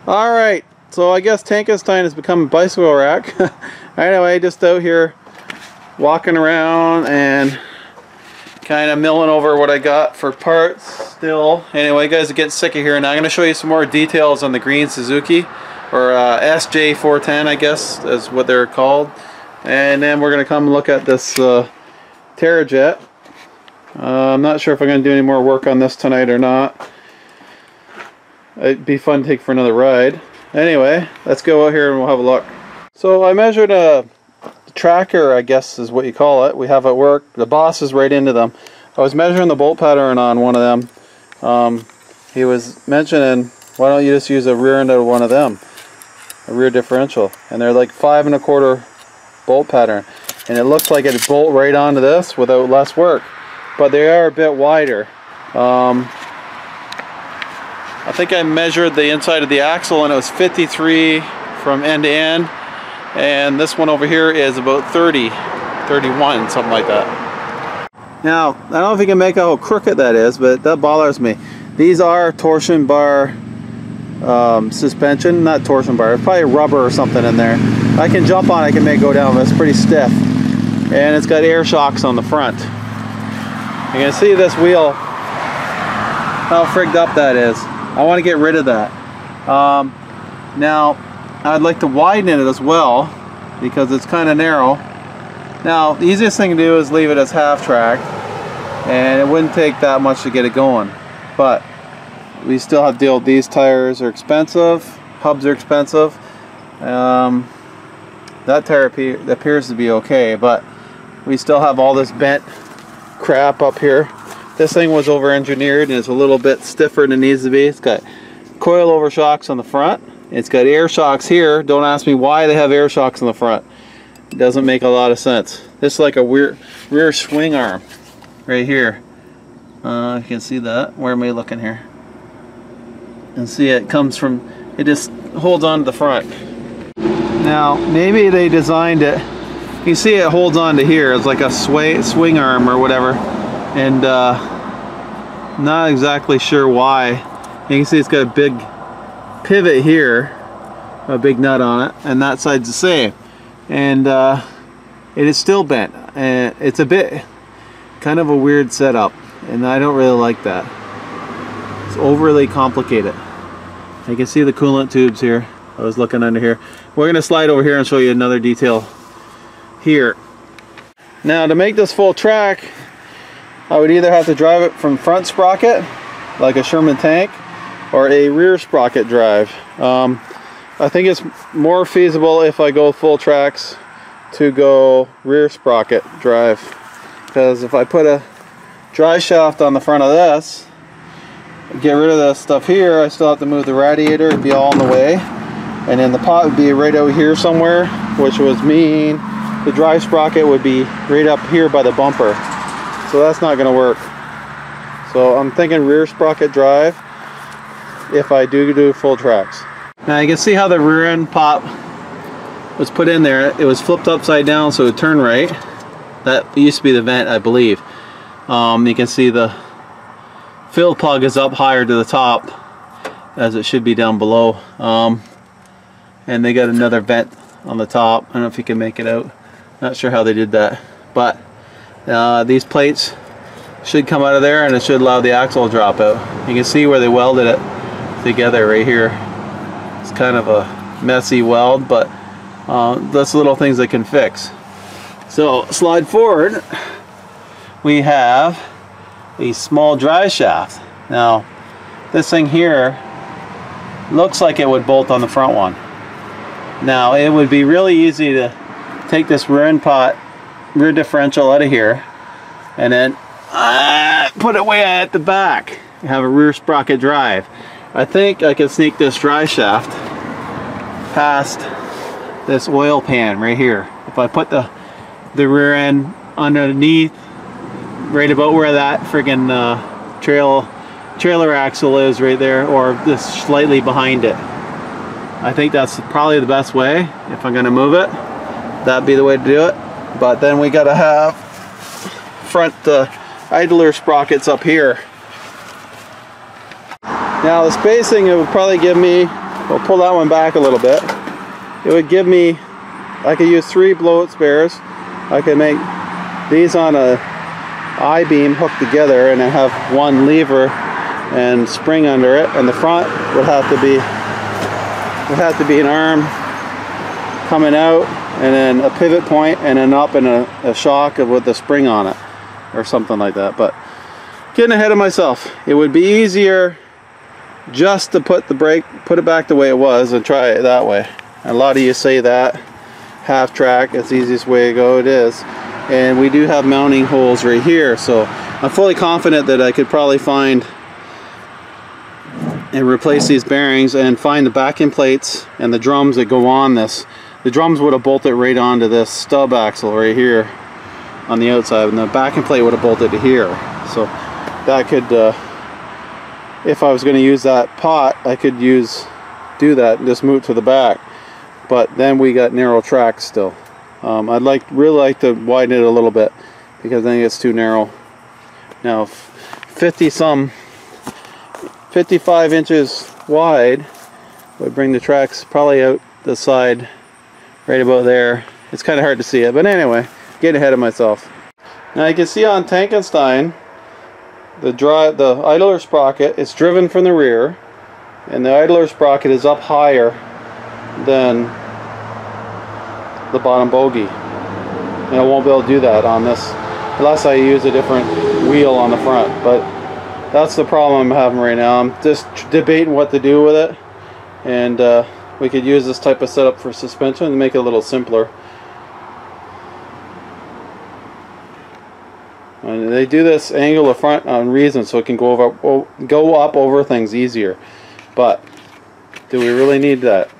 Alright, so I guess Tankenstein has become a bicycle rack. Anyway, just out here walking around and kind of milling over what I got for parts still. Anyway, you guys are getting sick of here. Now I'm going to show you some more details on the green Suzuki, or SJ410 I guess is what they're called. And then we're going to come look at this Tera Jet. I'm not sure if I'm going to do any more work on this tonight or not. It'd be fun to take for another ride. Anyway, let's go out here and we'll have a look. So I measured a tracker, I guess is what you call it. We have at work. The boss is right into them. I was measuring the bolt pattern on one of them. He was mentioning, why don't you just use a rear end of one of them, a rear differential, and they're like 5 1/4 bolt pattern, and it looks like it'd bolt right onto this without less work, but they are a bit wider. I think I measured the inside of the axle and it was 53 from end to end, and this one over here is about 30, 31, something like that. Now, I don't know if you can make out how crooked that is, but that bothers me. These are torsion bar suspension, not torsion bar, it's probably rubber or something in there. I can jump on it, I can make it go down, but it's pretty stiff. And it's got air shocks on the front. You can see this wheel, how frigged up that is. I want to get rid of that. Now, I'd like to widen it as well because it's kind of narrow. Now, the easiest thing to do is leave it as half track, and it wouldn't take that much to get it going. But we still have to deal with these tires are expensive, hubs are expensive. That tire appears to be okay, but we still have all this bent crap up here. This thing was over-engineered and it's a little bit stiffer than it needs to be. It's got coil-over shocks on the front. It's got air shocks here. Don't ask me why they have air shocks on the front. It doesn't make a lot of sense. This is like a rear swing arm right here. You can see that. Where am I looking here? And see, it comes from, it just holds on to the front. Now, maybe they designed it. You see it holds on to here. It's like a swing arm or whatever. And not exactly sure why. You can see it's got a big pivot here, a big nut on it, and that side's the same. And it is still bent. And it's a bit kind of a weird setup, and I don't really like that. It's overly complicated. You can see the coolant tubes here. I was looking under here. We're going to slide over here and show you another detail here. Now, to make this full track, I would either have to drive it from front sprocket, like a Sherman tank, or a rear sprocket drive. I think it's more feasible if I go full tracks to go rear sprocket drive, because if I put a drive shaft on the front of this, get rid of this stuff here, I still have to move the radiator, it'd be all in the way, and then the pot would be right out here somewhere, which would mean the drive sprocket would be right up here by the bumper. So that's not going to work. So I'm thinking rear sprocket drive if I do full tracks. Now you can see how the rear end pop was put in there. It was flipped upside down so it would turn right. That used to be the vent, I believe. You can see the fill plug is up higher to the top as it should be down below. And they got another vent on the top. I don't know if you can make it out. Not sure how they did that. But these plates should come out of there and it should allow the axle to drop out. You can see where they welded it together right here. It's kind of a messy weld, but that's little things they can fix. So slide forward, we have a small drive shaft. Now this thing here looks like it would bolt on the front one. Now it would be really easy to take this rear end pot, rear differential out of here, and then put it way at the back. You have a rear sprocket drive. I think I can sneak this drive shaft past this oil pan right here. If I put the rear end underneath, right about where that friggin' trailer axle is right there, or just slightly behind it. I think that's probably the best way. If I'm gonna move it, that'd be the way to do it. But then we gotta have front idler sprockets up here. Now the spacing, it would probably give me we'll pull that one back a little bit. It would give me, I could use 3 blowout spares. I could make these on a I-beam hooked together and then have one lever and spring under it, and the front would have to be an arm coming out and then a pivot point and then up in a shock with a spring on it or something like that. But getting ahead of myself, it would be easier just to put it back the way it was and try it that way. And a lot of you say that half track is the easiest way to go. It is, and we do have mounting holes right here, so I'm fully confident that I could probably find and replace these bearings and find the backing plates and the drums that go on this. The drums would have bolted right onto this stub axle right here on the outside, and the backing plate would have bolted to here. So that could, if I was going to use that pot, I could do that and just move to the back. But then we got narrow tracks still. I'd really like to widen it a little bit because I think it's too narrow. Now 55 inches wide would bring the tracks probably out the side right about there. It's kind of hard to see it, but anyway, getting ahead of myself. Now you can see on Tankenstein the idler sprocket is driven from the rear, and the idler sprocket is up higher than the bottom bogie, and I won't be able to do that on this unless I use a different wheel on the front. But that's the problem I'm having right now. I'm just debating what to do with it, and we could use this type of setup for suspension and make it a little simpler. And they do this angle of front on reason so it can go up over things easier. But do we really need that?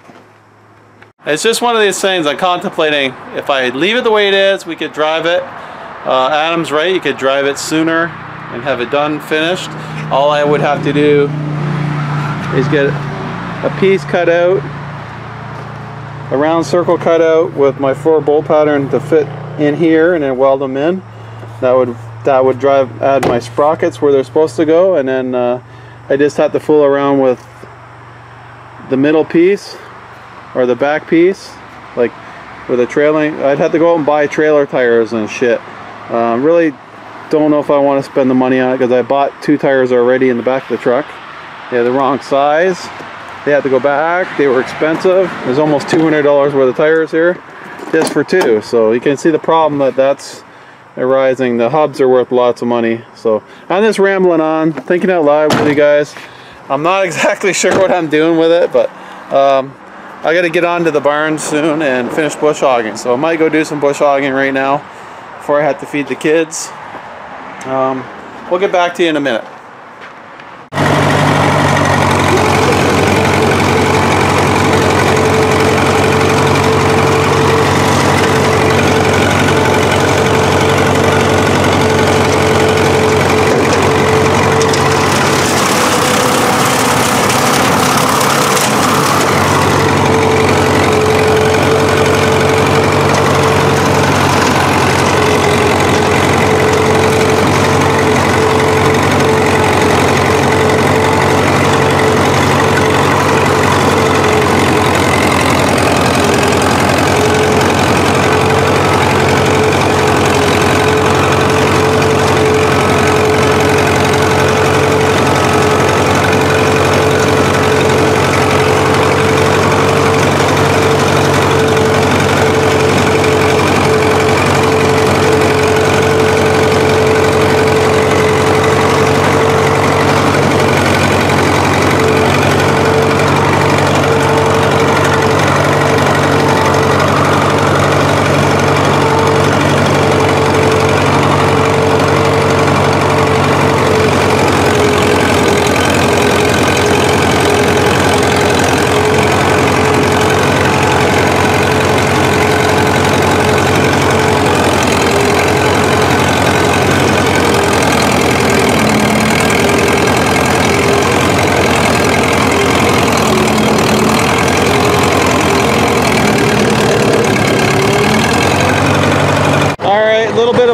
It's just one of these things I'm contemplating. If I leave it the way it is, we could drive it. Adam's right, you could drive it sooner and have it done, finished. All I would have to do is get a piece cut out, a round circle cut out with my 4 bolt pattern to fit in here, and then weld them in. That would add my sprockets where they're supposed to go, and then I just have to fool around with the middle piece or the back piece, like with a trailing. I'd have to go out and buy trailer tires and shit. Really don't know if I want to spend the money on it because I bought 2 tires already in the back of the truck. They're the wrong size. They had to go back. They were expensive. There's almost $200 worth of tires here just for 2. So you can see the problem that's arising. The hubs are worth lots of money. So I'm just rambling on, thinking out loud with you guys. I'm not exactly sure what I'm doing with it, but I got to get on to the barn soon and finish bush hogging. So I might go do some bush hogging right now before I have to feed the kids. We'll get back to you in a minute.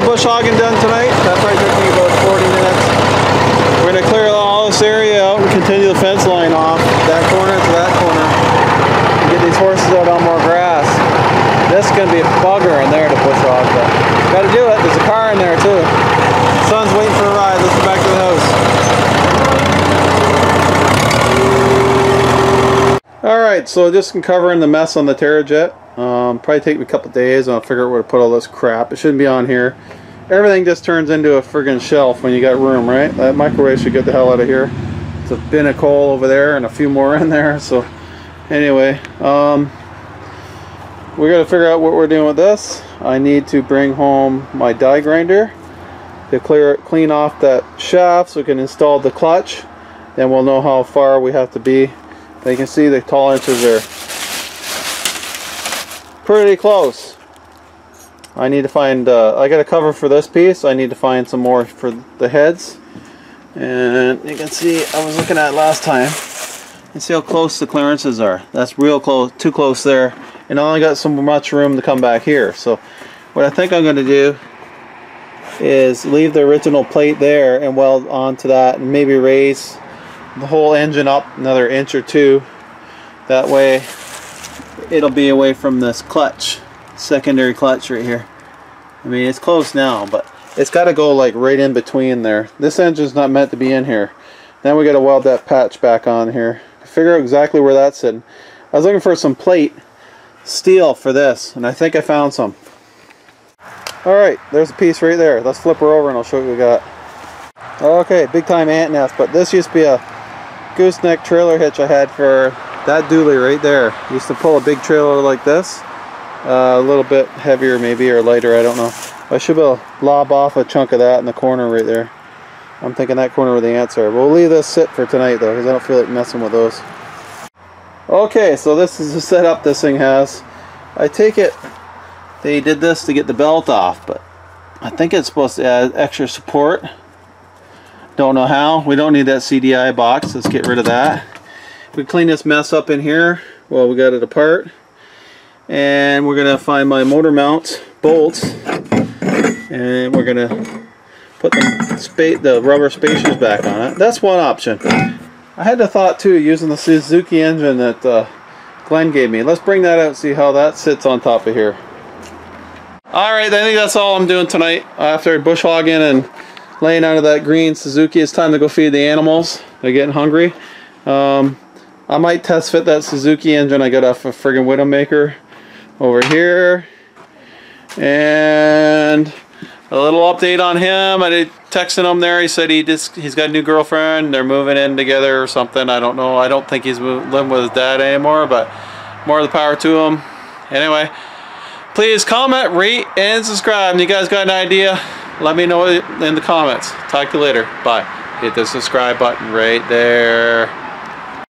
Bush hogging done tonight. That probably took me about 40 minutes. We're going to clear all this area out and continue the fence line off that corner to that corner. Alright, so just covering the mess on the Tera Jet. Probably take me a couple days and I'll figure out where to put all this crap. It shouldn't be on here. Everything just turns into a friggin' shelf when you got room, right? That microwave should get the hell out of here. It's a bin of coal over there and a few more in there. So anyway, we got to figure out what we're doing with this. I need to bring home my die grinder to clean off that shaft so we can install the clutch. Then we'll know how far we have to be. But you can see the tolerances are pretty close. I need to find, I got a cover for this piece. I need to find some more for the heads. And you can see, I was looking at last time. You see how close the clearances are. That's real close, too close there. And I only got so much room to come back here. So what I think I'm going to do is leave the original plate there and weld onto that and maybe raise the whole engine up another inch or two. That way it'll be away from this clutch, secondary clutch right here. I mean, it's close now, but it's got to go like right in between there. This engine's not meant to be in here. Then we got to weld that patch back on here. Figure out exactly where that's sitting. I was looking for some plate steel for this, and I think I found some. Alright, there's a piece right there. Let's flip her over and I'll show you what we got. Okay, big time ant nest, but this used to be a gooseneck trailer hitch I had for that dually right there. Used to pull a big trailer like this. A little bit heavier maybe, or lighter, I don't know. I should be able to lob off a chunk of that in the corner right there. I'm thinking that corner where the ants are. We'll leave this sit for tonight though, because I don't feel like messing with those. Okay, so this is the setup this thing has. I take it they did this to get the belt off, but I think it's supposed to add extra support. Don't know how. We don't need that CDI box. Let's get rid of that. We clean this mess up in here. Well, we got it apart. And we're going to find my motor mount bolts. And we're going to put the rubber spacers back on it. That's one option. I had the thought too, using the Suzuki engine that Glenn gave me. Let's bring that out and see how that sits on top of here. Alright, I think that's all I'm doing tonight. After bush hogging and laying out of that green Suzuki, it's time to go feed the animals. They're getting hungry. I might test fit that Suzuki engine I got off a friggin' Widowmaker over here. And a little update on him. I did texting him there. He said he's got a new girlfriend. They're moving in together or something. I don't know. I don't think he's living with his dad anymore, but more of the power to him. Anyway, please comment, rate, and subscribe. And you guys got an idea? Let me know in the comments. Talk to you later. Bye. Hit the subscribe button right there.